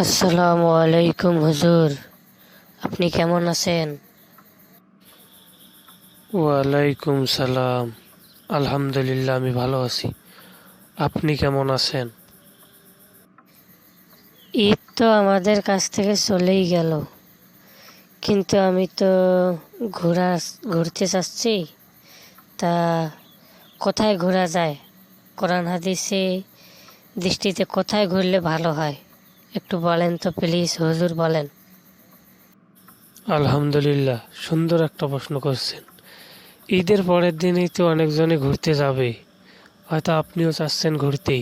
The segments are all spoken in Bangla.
আসসালামু আলাইকুম হুজুর, আপনি কেমন আছেন? ওয়ালাইকুম সালাম। আলহামদুলিল্লাহ, আমি ভালো আছি। আপনি কেমন আছেন? ঈদ তো আমাদের কাছ থেকে চলেই গেল, কিন্তু আমি তো ঘোরা ঘুরতে চাচ্ছি। তা কোথায় ঘোরা যায়? কোরআন হাদিসে দৃষ্টিতে কোথায় ঘুরলে ভালো হয়? একটু বলেন তো প্লিজ হুজুর, বলেন। আলহামদুলিল্লাহ, সুন্দর একটা প্রশ্ন করছেন। ঈদের পরের দিনেই তো অনেকজনে ঘুরতে যাবে, হয়তো আপনিও চাচ্ছেন ঘুরতে।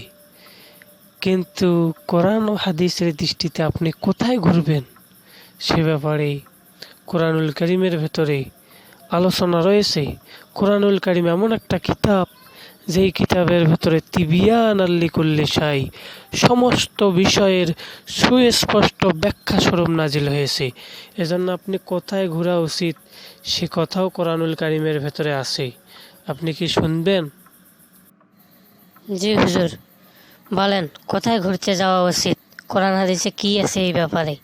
কিন্তু কোরআন ও হাদিসের দৃষ্টিতে আপনি কোথায় ঘুরবেন সে ব্যাপারে কোরআনুল কারীমের ভেতরে আলোচনা রয়েছে। কোরআনুল কারীম এমন একটা কিতাব, যেই কিতাবের ভেতরে তিবিয়ান আল্লিকুল্লি শাই, সমস্ত বিষয়ের সুস্পষ্ট ব্যাখ্যা স্বরূপ নাজিল হয়েছে। এজন্য আপনি কোথায় ঘোরা উচিত সে কথাও কোরআনুল কারীমের ভেতরে আছে। আপনি কি শুনবেন? জি হুজুর, বলেন কোথায় ঘুরতে যাওয়া উচিত, কোরআন হাদিসে কি আছে এই ব্যাপারে?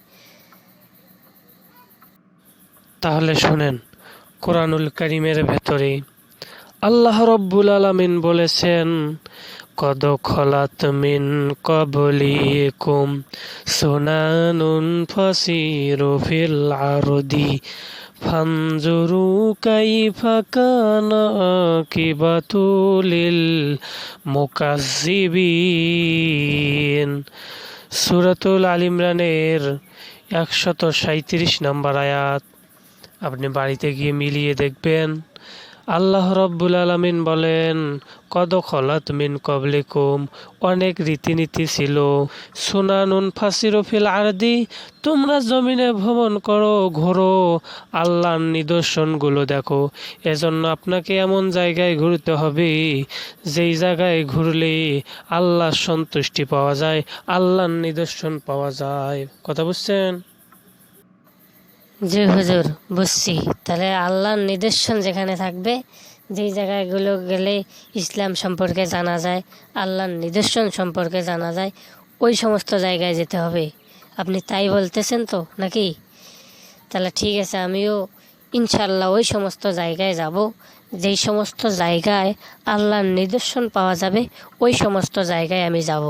তাহলে শোনেন, কোরআনুল কারীমের ভেতরে আল্লাহ রব্বুল আলামিন বলেছেন, কদ খলাত মিন ক্বাবলিকুম সুনানুন ফাসিরু ফিল আরদি ফানজুরু কাইফা কানা আকিবাতুল মুকাজ্জিবিন। সূরাতুল আল ইমরানের 137 নম্বর আয়াত। আপনি বাড়িতে গিয়ে মিলিয়ে দেখবেন। আল্লাহ রব্বুল আলামিন বলেন, কদ খলাত মিন কবলিকুম, অনেক রীতিনীতি ছিল। সুনানুন ফাসিরু ফিল আরদি, তোমরা জমিনে ভ্রমণ করো, ঘোরো, আল্লাহর নিদর্শনগুলো দেখো। এজন্য আপনাকে এমন জায়গায় ঘুরতে হবে যেই জায়গায় ঘুরলে আল্লাহর সন্তুষ্টি পাওয়া যায়, আল্লাহর নিদর্শন পাওয়া যায়। কথা বুঝছেন? জি হুজুর, বুঝছি। তাহলে আল্লাহর নিদর্শন যেখানে থাকবে, যেই জায়গাগুলো গেলে ইসলাম সম্পর্কে জানা যায়, আল্লাহর নিদর্শন সম্পর্কে জানা যায়, ওই সমস্ত জায়গায় যেতে হবে। আপনি তাই বলতেছেন তো নাকি? তাহলে ঠিক আছে, আমিও ইনশাল্লাহ ওই সমস্ত জায়গায় যাব। যেই সমস্ত জায়গায় আল্লাহর নিদর্শন পাওয়া যাবে, ওই সমস্ত জায়গায় আমি যাব।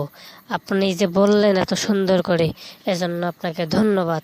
আপনি যে বললেন এত সুন্দর করে, এজন্য আপনাকে ধন্যবাদ।